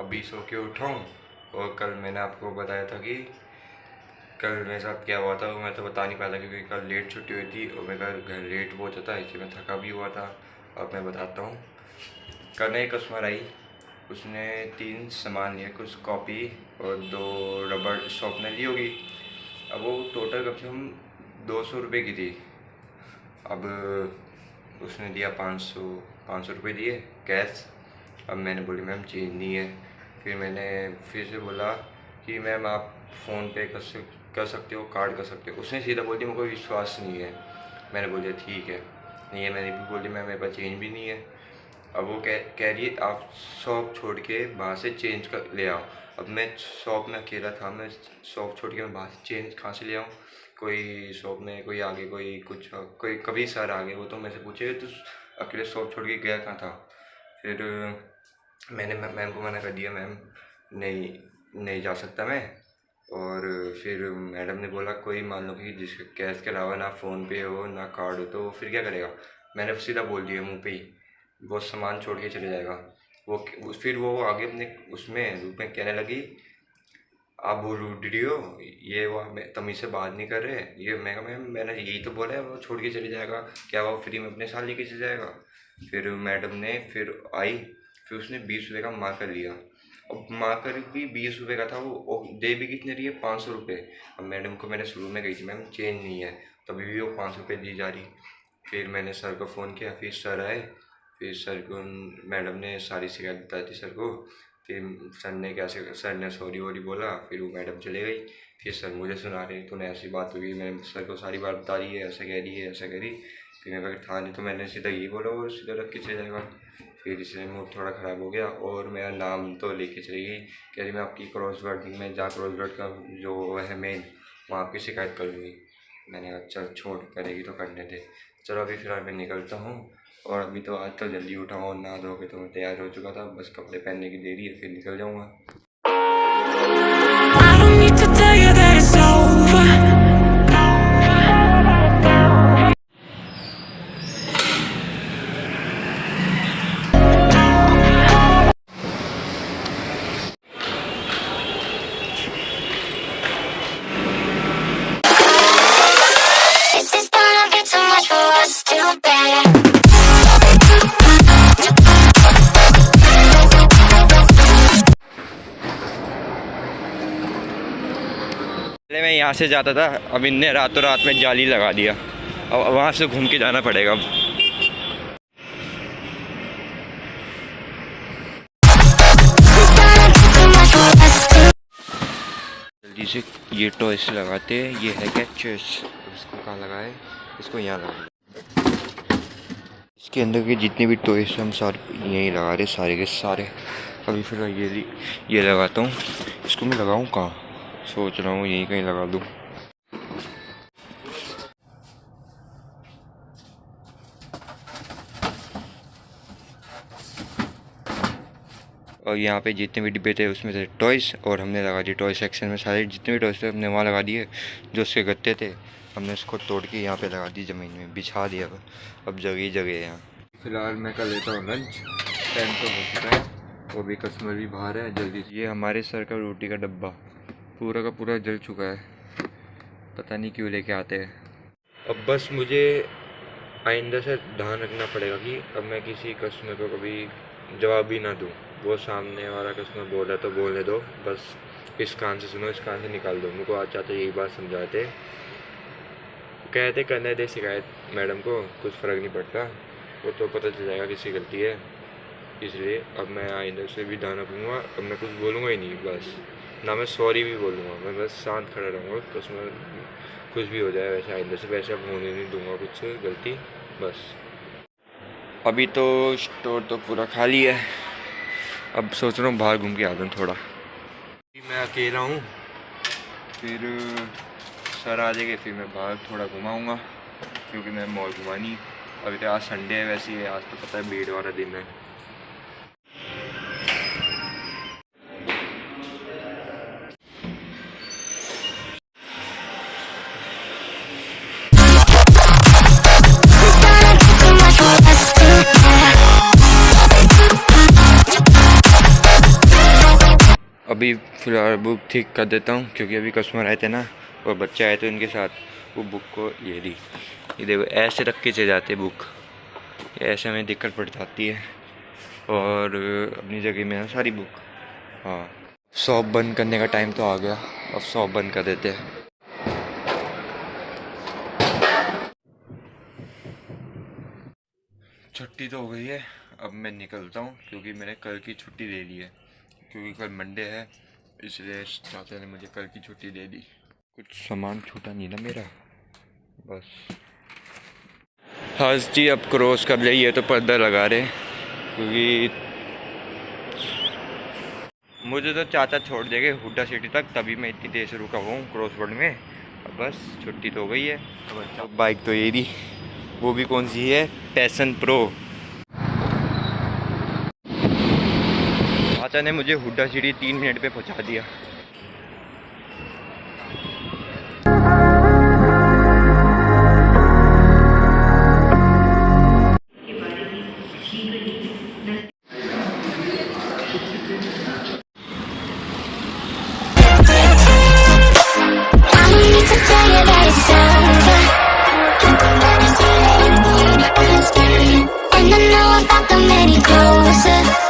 अभी सो के उठा हूँ। और कल मैंने आपको बताया था कि कल मेरे साथ क्या हुआ था, मैं तो बता नहीं पाया क्योंकि कल लेट छुट्टी हुई थी और मेरा घर लेट बहुत होता है, इसलिए मैं थका भी हुआ था। अब मैं बताता हूँ। कल ना एक कस्टमर आई, उसने 3 सामान लिए, कुछ कॉपी और 2 रबड़ शॉर्पनर ली होगी। अब वो टोटल कम से कम 200 रुपये की थी। अब उसने दिया 500 रुपये दिए कैश। अब मैंने बोली मैम चेंज नहीं है। फिर मैंने फिर से बोला कि मैम आप फ़ोन पे कर सकते हो, कार्ड कर सकते हो। उसने सीधा बोल दिया मेरे को विश्वास नहीं है। मैंने बोल दिया ठीक है, नहीं है। मैंने भी बोली मैम मेरे पास चेंज भी नहीं है। अब वो कह रही है आप शॉप छोड़ के बाहर से चेंज कर ले आओ। अब मैं शॉप में अकेला था, मैं शॉप छोड़ के मैं बाहर से चेंज कहाँ से ले आऊँ? कोई शॉप में कोई आगे, कोई कुछ, कोई कभी सर आ गए, वो तो मेरे से पूछे तो अकेले शॉप छोड़ के गया कहाँ था? फिर मैंने मैम को मना कर दिया, मैम नहीं जा सकता मैं। और फिर मैडम ने बोला कोई मान लो कि जिसके कैश के अलावा ना फ़ोन पे हो ना कार्ड हो तो फिर क्या करेगा? मैंने सीधा बोल दिया मुंह पे ही, वो सामान छोड़ के चले जाएगा। फिर वो आगे अपने उसमें रूप में कहने लगी आप वो वीडियो ये वो मैं तमीज़ से बात नहीं कर रहे। ये मैंने यही तो बोला है वो छोड़ के चले जाएगा, क्या वो फ्री में अपने साथ लेके चले जाएगा? फिर मैडम ने फिर आई, फिर उसने 20 रुपये का मार्कर लिया। अब मार्कर भी 20 रुपये का था, वो दे भी कितने रही है? 500 रुपये। अब मैडम को मैंने शुरू में कही थी मैम चेंज नहीं है, तभी भी वो 500 रुपये दी जा रही। फिर मैंने सर को फ़ोन किया, फिर सर आए। फिर सर को मैडम ने सारी शिकायत बताई थी सर को। फिर सर ने सॉरी वॉरी बोला, फिर वो मैडम चले गई। फिर सर मुझे सुना रहे तूने ऐसी बात हुई, मैंने सर को सारी बात बता रही है, ऐसा कह रही है, ऐसा कह रही। फिर मैं अगर था नहीं तो मैंने सीधा यही बोला और सीधा रख के चले जाएगा। फिर इसलिए मूड थोड़ा ख़राब हो गया और मेरा नाम तो लेके चली गई, कह रही मैं आपकी क्रॉसवर्ड में जहाँ क्रॉसवर्ड का जो है मेन वहाँ आपकी शिकायत करूँगी। मैंने कहा चल छोड़, करेगी तो करने दे। चलो अभी फ़िलहाल मैं निकलता हूँ। और अभी तो आज तो जल्दी उठा हूँ, नहा धो के तो मैं तैयार हो चुका था, बस कपड़े पहनने की देरी है, फिर निकल जाऊँगा। पहले मैं यहाँ से जाता था, अब इनने रातों रात में जाली लगा दिया। अब वहाँ से घूम के जाना पड़ेगा। अब जल्दी से ये टॉयस लगाते हैं। ये है क्या चेस, इसको कहाँ लगाए? इसको यहाँ लगाए। इसके अंदर के जितने भी टॉयस हम सारे यहीं लगा रहे, सारे के सारे। अभी फिर ये लगाता हूँ। इसको मैं लगाऊँ कहाँ? सोच रहा हूँ यहीं कहीं लगा दूँ। और यहाँ पे जितने भी डिब्बे थे उसमें थे टॉयस, और हमने लगा दिए टॉय सेक्शन में सारे जितने भी टॉयस थे हमने वहाँ लगा दिए। जो उसके गत्ते थे हमने उसको तोड़ के यहाँ पे लगा दी, ज़मीन में बिछा दिया। अब जगह ही जगह है यहाँ। फिलहाल मैं कर लेता हूँ लंच, टाइम तो हो चुका है, वो भी कस्टमर भी बाहर है जल्दी। ये हमारे सर का रोटी का डब्बा पूरा का पूरा जल चुका है, पता नहीं क्यों लेके आते हैं। अब बस मुझे आइंदा से ध्यान रखना पड़ेगा कि अब मैं किसी कस्टमर को कभी जवाब भी ना दूँ। वो सामने वाला कस्टमर बोला तो बोलने दो, बस इस कान से सुनो, इस कान से निकाल दो। मुझको आज चाहते यही बात समझाते, कहते करने दे शिकायत मैडम को, कुछ फ़र्क नहीं पड़ता, वो तो पता चल जाएगा किसकी गलती है। इसलिए अब मैं आइंदा से भी ध्यान रखूँगा। अब मैं कुछ बोलूँगा ही नहीं, बस ना मैं सॉरी भी बोलूँगा, मैं बस शांत खड़ा रहूँगा। कस्टमर कुछ भी हो जाए वैसे आइंदा से वैसे अब होने नहीं दूँगा कुछ गलती, बस। अभी तो स्टोर तो पूरा खाली है, अब सोच रहा हूँ बाहर घूम के आता हूँ थोड़ा। मैं अकेला हूँ, फिर सर आ जाएंगे, फिर मैं बाहर थोड़ा घुमाऊँगा क्योंकि मैं मॉल घुमा नहीं। अभी तो आज संडे है, वैसे ही आज तो पता है भीड़ वाला दिन है। अभी फ़िलहाल बुक ठीक कर देता हूँ, क्योंकि अभी कस्टमर आए थे ना और बच्चे आए थे उनके साथ। वो बुक को ये देखो ऐसे रख के चले जाते बुक, ऐसे हमें दिक्कत पड़ जाती है। और अपनी जगह में है सारी बुक। हाँ, शॉप बंद करने का टाइम तो आ गया, अब शॉप बंद कर देते हैं। छुट्टी तो हो गई है, अब मैं निकलता हूँ, क्योंकि मैंने कल की छुट्टी दे दी है, क्योंकि कल मंडे है, इसलिए चाचा ने मुझे कल की छुट्टी दे दी। कुछ सामान छूटा नहीं ना मेरा, बस। हाँ जी, अब क्रॉस कर रही है तो पर्दा लगा रहे, क्योंकि मुझे तो चाचा छोड़ देंगे हुड्डा सिटी तक, तभी मैं इतनी देर से रुका हुआ हूँ क्रॉस वर्ड में। अब बस छुट्टी तो हो गई है। अब बाइक तो ये थी, वो भी कौन सी है, पैशन प्रो। चाचा ने मुझे हुड्डा सिटी 3 मिनट पे पहुँचा दिया। And I know about the many closer.